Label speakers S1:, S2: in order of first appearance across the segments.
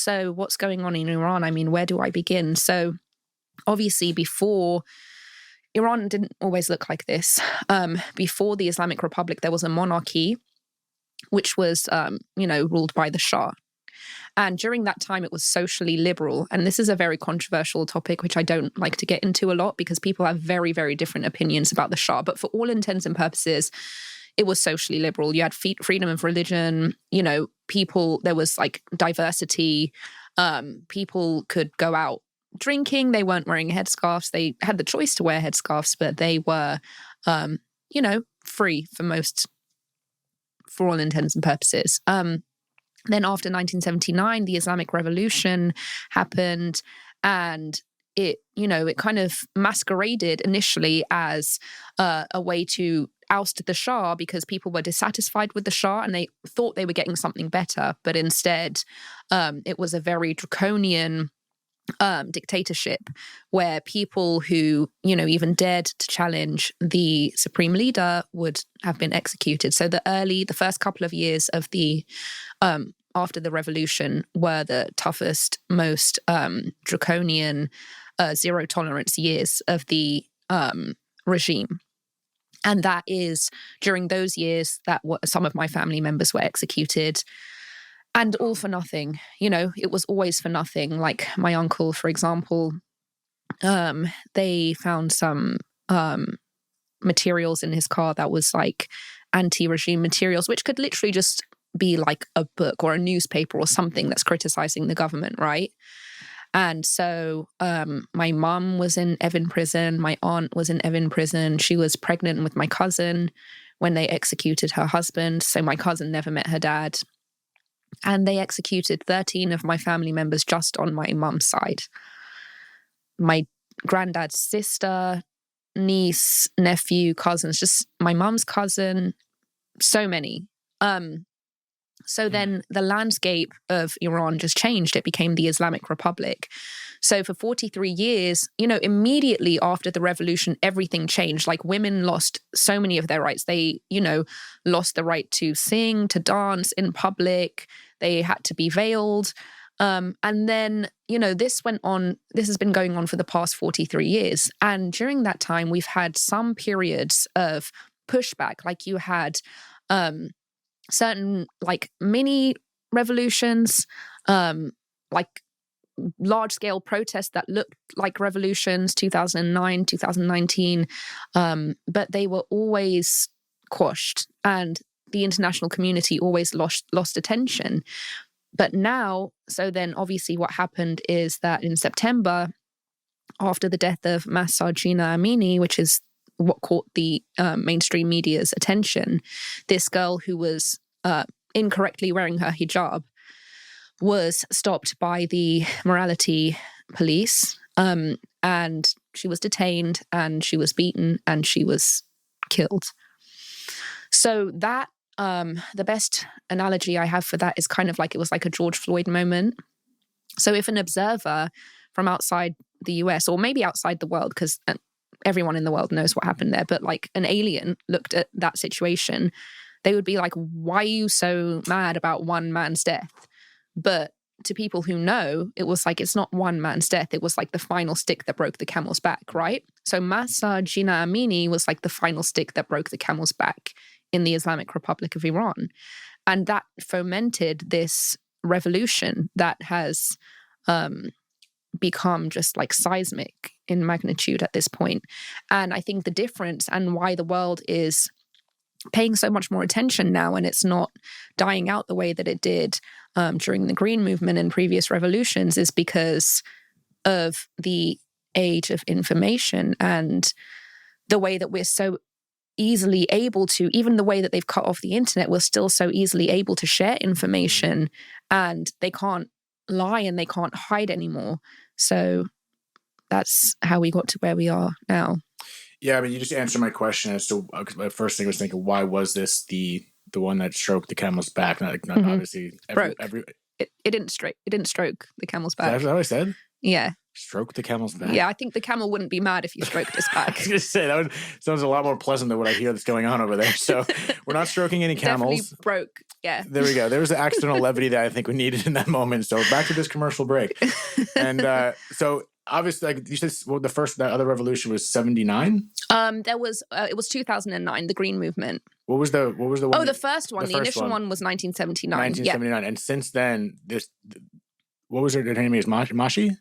S1: So what's going on in Iran? I mean, where do I begin? So obviously before, Iran didn't always look like this. Before the Islamic Republic, there was a monarchy, which was, ruled by the Shah. And during that time, it was socially liberal. And this is a very controversial topic, which I don't like to get into a lot because people have very, very different opinions about the Shah. But for all intents and purposes, it was socially liberal. You had freedom of religion, there was like diversity. People could go out drinking. They weren't wearing headscarves. They had the choice to wear headscarves, but they were, free for all intents and purposes. Then after 1979, the Islamic Revolution happened, and it kind of masqueraded initially as a way to oust the Shah because people were dissatisfied with the Shah and they thought they were getting something better. But instead, it was a very draconian dictatorship where people who, even dared to challenge the supreme leader would have been executed. So the first couple of years of the after the revolution were the toughest, most draconian, zero tolerance years of the regime. And that is during those years that some of my family members were executed. And all for nothing. It was always for nothing. Like my uncle, for example, they found some materials in his car that was like anti-regime materials, which could literally just be like a book or a newspaper or something that's criticizing the government, right? And so my mum was in Evin prison. My aunt was in Evin prison. She was pregnant with my cousin when they executed her husband. So my cousin never met her dad. And they executed 13 of my family members just on my mum's side. My granddad's sister, niece, nephew, cousins, just my mum's cousin, so many. So then the landscape of Iran just changed. It became the Islamic Republic. So for 43 years, immediately after the revolution, everything changed. Like women lost so many of their rights. They, lost the right to sing, to dance in public. They had to be veiled. And then, this went on, this has been going on for the past 43 years. And during that time, we've had some periods of pushback. Like you had certain like mini revolutions, like large-scale protests that looked like revolutions, 2009, 2019, but they were always quashed and the international community always lost attention. But now, so then obviously what happened is that in September, after the death of Mahsa Amini, which is what caught the mainstream media's attention, this girl who was incorrectly wearing her hijab was stopped by the morality police, and she was detained and she was beaten and she was killed. So that, the best analogy I have for that is kind of like it was like a George Floyd moment. So if an observer from outside the US, or maybe outside the world, because everyone in the world knows what happened there, but like an alien looked at that situation, they would be like, why are you so mad about one man's death? But to people who know, it was like, it's not one man's death. It was like the final stick that broke the camel's back, right? So Mahsa Amini was like the final stick that broke the camel's back in the Islamic Republic of Iran. And that fomented this revolution that has become just like seismic in magnitude at this point. And I think the difference and why the world is paying so much more attention now and it's not dying out the way that it did during the Green Movement and previous revolutions is because of the age of information and the way that we're so easily able to, even the way that they've cut off the internet, we're still so easily able to share information and they can't lie and they can't hide anymore. So that's how we got to where we are now.
S2: Yeah, I mean, you just answered my question as to, because my first thing was thinking, why was this the one that stroked the camel's back? Not obviously
S1: it didn't stroke the camel's back.
S2: That's what I said?
S1: Yeah.
S2: Stroke the camel's back?
S1: Yeah, I think the camel wouldn't be mad if you stroked his
S2: I
S1: back.
S2: was going to say, that sounds a lot more pleasant than what I hear that's going on over there. So we're not stroking any camels.
S1: Definitely broke, yeah.
S2: There we go. There was the accidental levity that I think we needed in that moment. So back to this commercial break. And so obviously, like you said, well, that other revolution was 79?
S1: There was, it was 2009, the Green Movement.
S2: What was the one?
S1: Oh, the first one. The initial one was 1979.
S2: 1979. Yeah. And since then, what was her name? Is Mashi?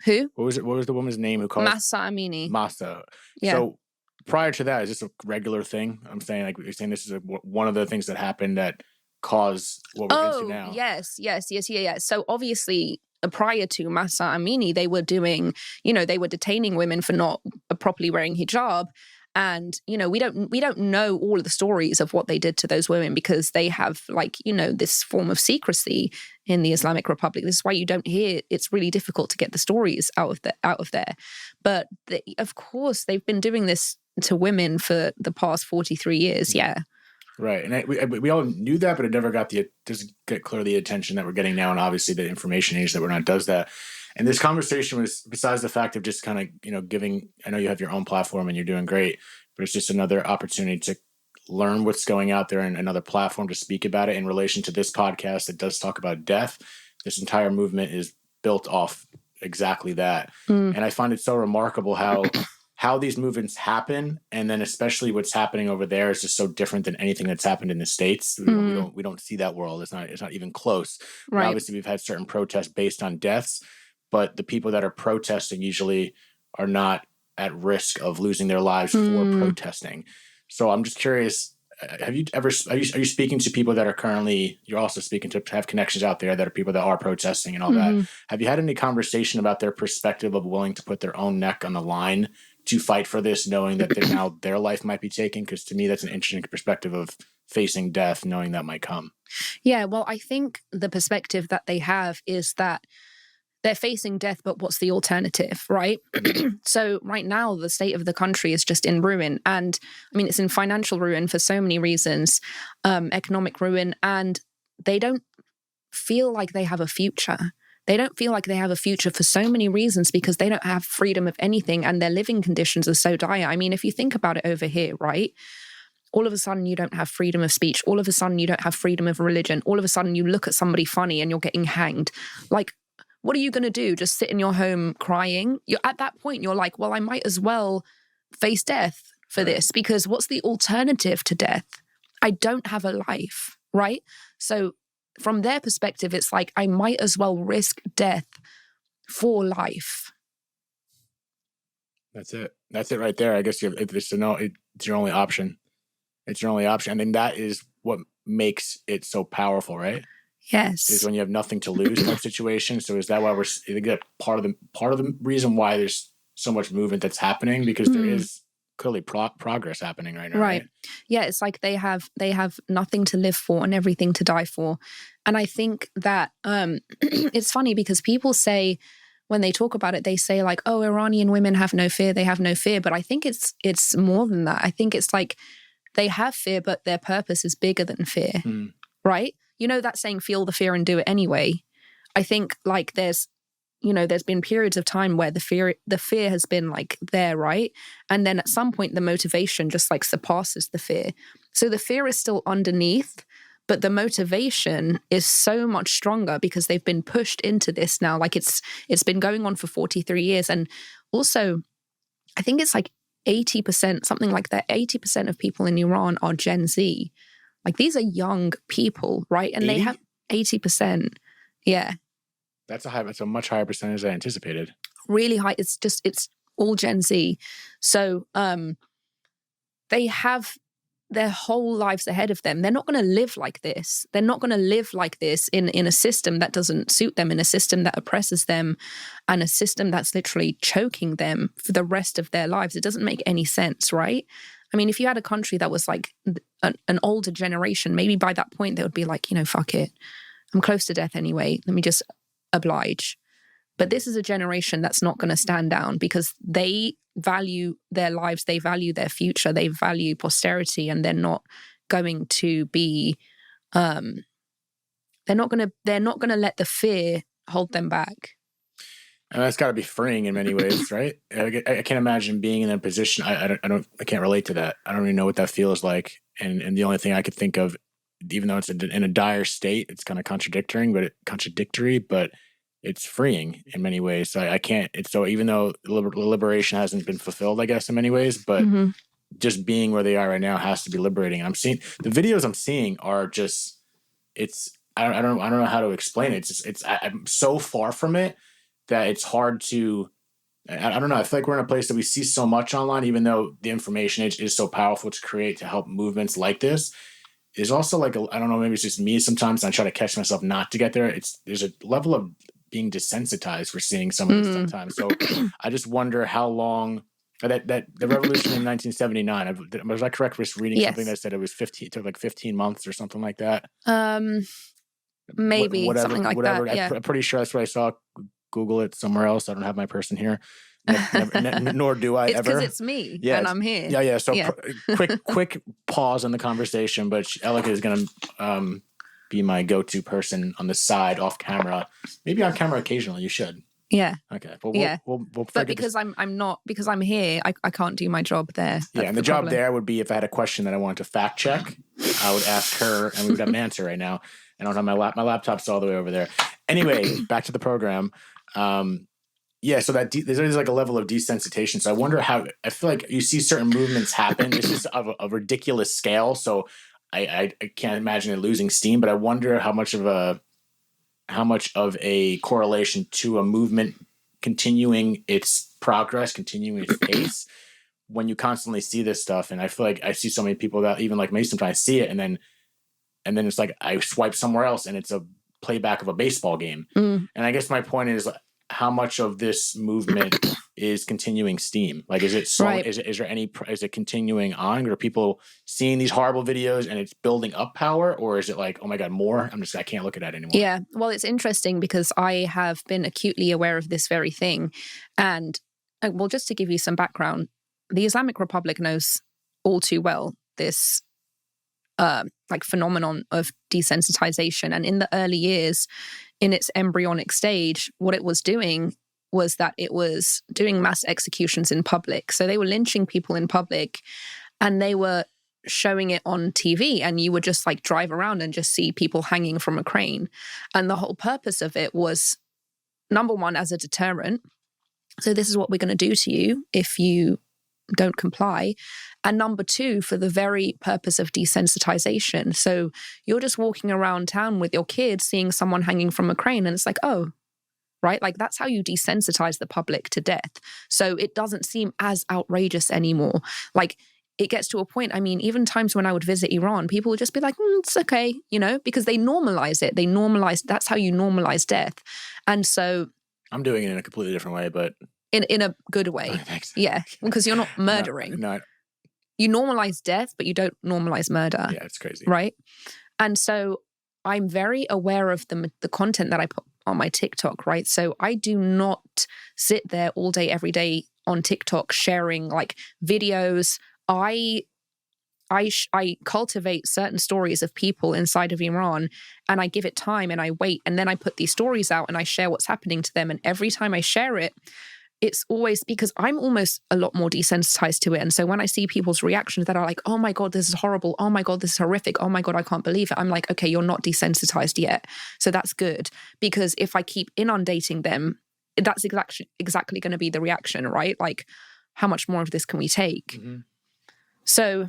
S1: Who?
S2: What was the woman's name who called
S1: Mahsa Amini?
S2: Mahsa.
S1: Yeah.
S2: So prior to that, is this a regular thing? I'm saying, like, you're saying this is one of the things that happened that caused what we're into now.
S1: Yes. So obviously, prior to Mahsa Amini, they were doing, they were detaining women for not properly wearing hijab. And, we don't know all of the stories of what they did to those women because they have, this form of secrecy in the Islamic Republic. This is why you don't hear, it's really difficult to get the stories out of there. But of course, they've been doing this to women for the past 43 years. Yeah.
S2: Right. And we all knew that, but it never doesn't get clearly the attention that we're getting now. And obviously the information age that we're not does that. And this conversation was, besides the fact of just kind of, giving, I know you have your own platform and you're doing great, but it's just another opportunity to learn what's going out there and another platform to speak about it in relation to this podcast that does talk about death. This entire movement is built off exactly that. And I find it so remarkable how these movements happen, and then especially what's happening over there is just so different than anything that's happened in the States. We don't see that world. It's not even close.
S1: Right.
S2: Obviously, we've had certain protests based on deaths, but the people that are protesting usually are not at risk of losing their lives for protesting. So I'm just curious, are you speaking to people that are currently, you're also speaking to have connections out there that are people that are protesting and all that. Have you had any conversation about their perspective of willing to put their own neck on the line to fight for this, knowing that now their life might be taken? Because to me, that's an interesting perspective of facing death, knowing that might come.
S1: Yeah, well, I think the perspective that they have is that they're facing death, but what's the alternative, right? So right now, the state of the country is just in ruin. And I mean, it's in financial ruin for so many reasons, economic ruin, and they don't feel like they have a future. They don't feel like they have a future for so many reasons because they don't have freedom of anything and their living conditions are so dire. I mean, if you think about it over here, right? All of a sudden, you don't have freedom of speech. All of a sudden, you don't have freedom of religion. All of a sudden, you look at somebody funny and you're getting hanged. Like, what are you going to do? Just sit in your home crying? At that point, you're like, well, I might as well face death for this because what's the alternative to death? I don't have a life, right? So from their perspective, it's like, I might as well risk death for life.
S2: That's it. That's it right there. I guess it's your only option. It's your only option. And then that is what makes it so powerful, right?
S1: Yes.
S2: Is when you have nothing to lose type situation. So is that why part of the reason why there's so much movement that's happening? Because there is clearly progress happening right now. Right.
S1: Yeah. It's like they have nothing to live for and everything to die for. And I think that it's funny because people say, when they talk about it, they say like, oh, Iranian women have no fear. They have no fear. But I think it's more than that. I think it's like they have fear, but their purpose is bigger than fear. Right? You know that saying, feel the fear and do it anyway. I think like there's been periods of time where the fear has been like there, right? And then at some point the motivation just like surpasses the fear. So the fear is still underneath, but the motivation is so much stronger because they've been pushed into this now. Like it's been going on for 43 years. And also, I think it's like 80%, something like that. 80% of people in Iran are Gen Z. Like these are young people, right? And
S2: 80?
S1: they have 80%. Yeah.
S2: That's a much higher percentage than I anticipated.
S1: Really high. It's all Gen Z. So they have their whole lives ahead of them. They're not going to live like this. They're not going to live like this in a system that doesn't suit them, in a system that oppresses them, and a system that's literally choking them for the rest of their lives. It doesn't make any sense, right? I mean, if you had a country that was like an older generation, maybe by that point they would be like, fuck it. I'm close to death anyway. Let me just oblige. But this is a generation that's not going to stand down because they value their lives, they value their future, they value posterity, and they're not going to be, they're not going to let the fear hold them back.
S2: And that's got to be freeing in many ways, right? I can't imagine being in a position. I can't relate to that. I don't even know what that feels like. And the only thing I could think of, even though it's in a dire state, it's kind of contradictory, but it's freeing in many ways. So I can't. It's so even though liberation hasn't been fulfilled, I guess in many ways, but just being where they are right now has to be liberating. I'm seeing the videos I'm seeing are just. I don't know how to explain it. I'm so far from it that it's hard to, I don't know. I feel like we're in a place that we see so much online, even though the information age is so powerful to help movements like this. There's also I don't know, maybe it's just me sometimes. I try to catch myself not to get there. There's a level of being desensitized for seeing some of this sometimes. So I just wonder how long that the revolution in 1979, was I correct with reading something that said it took like 15 months or something like that?
S1: Maybe something like that. Yeah.
S2: I'm pretty sure that's what I saw. Google it somewhere else. I don't have my person here, nor do I ever.
S1: Because it's me, and I'm here.
S2: Yeah. So quick pause in the conversation, but Elica is going to be my go-to person on the side, off camera. Maybe on camera occasionally. You should.
S1: Yeah.
S2: Okay. Well, we'll
S1: but because I'm here, I can't do my job there.
S2: Yeah, and the job there would be if I had a question that I wanted to fact check, I would ask her, and we would have an answer right now. I don't have my laptop's all the way over there. Anyway, back to the program. So there's like a level of desensitization. So I wonder I feel like you see certain movements happen. It's just of a ridiculous scale. So I can't imagine it losing steam, but I wonder how much of a correlation to a movement continuing its progress, continuing its pace, when you constantly see this stuff. And I feel like I see so many people that even like me sometimes see it, and then it's like I swipe somewhere else and it's a playback of a baseball game. And I guess my point is, how much of this movement is continuing steam? Like, is it slow? Right. Is it continuing on? Are people seeing these horrible videos and it's building up power, or is it like, oh my God, more? I can't look at that anymore.
S1: Yeah. Well, it's interesting because I have been acutely aware of this very thing. And well, just to give you some background, the Islamic Republic knows all too well this phenomenon of desensitization. And in the early years, in its embryonic stage, what it was doing was that it was doing mass executions in public. So they were lynching people in public, and they were showing it on TV, and you would just like drive around and just see people hanging from a crane. And the whole purpose of it was, number one, as a deterrent. So this is what we're going to do to you if you don't comply. And number two, for the very purpose of desensitization. So you're just walking around town with your kids, seeing someone hanging from a crane, and it's like, oh, right? Like, that's how you desensitize the public to death. So it doesn't seem as outrageous anymore. Like, it gets to a point, I mean, even times when I would visit Iran, people would just be like, it's okay, because they normalize it. That's how you normalize death. And so
S2: I'm doing it in a completely different way, but
S1: in a good way. Yeah, because you're not murdering.
S2: No.
S1: You normalize death, but you don't normalize murder.
S2: Yeah, it's crazy.
S1: Right? And so I'm very aware of the content that I put on my TikTok, right? So I do not sit there all day, every day on TikTok sharing like videos. I cultivate certain stories of people inside of Iran, and I give it time and I wait, and then I put these stories out and I share what's happening to them. And every time I share it, it's always because I'm almost a lot more desensitized to it. And so when I see people's reactions that are like, oh my God, this is horrible. Oh my God, this is horrific. Oh my God, I can't believe it. I'm like, okay, you're not desensitized yet. So that's good. Because if I keep inundating them, that's exactly going to be the reaction, right? Like, how much more of this can we take? Mm-hmm. So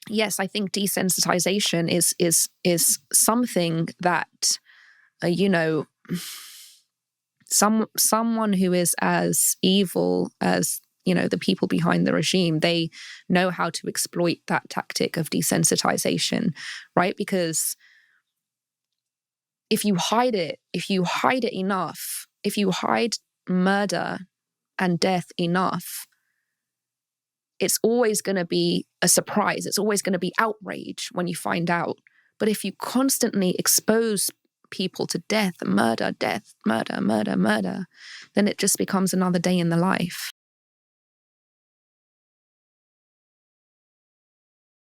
S1: yes, I think desensitization is something that, someone who is as evil as, the people behind the regime, they know how to exploit that tactic of desensitization, right? Because if you hide it enough, if you hide murder and death enough, it's always going to be a surprise. It's always going to be outrage when you find out. But if you constantly expose people to death, murder, then it just becomes another day in the life.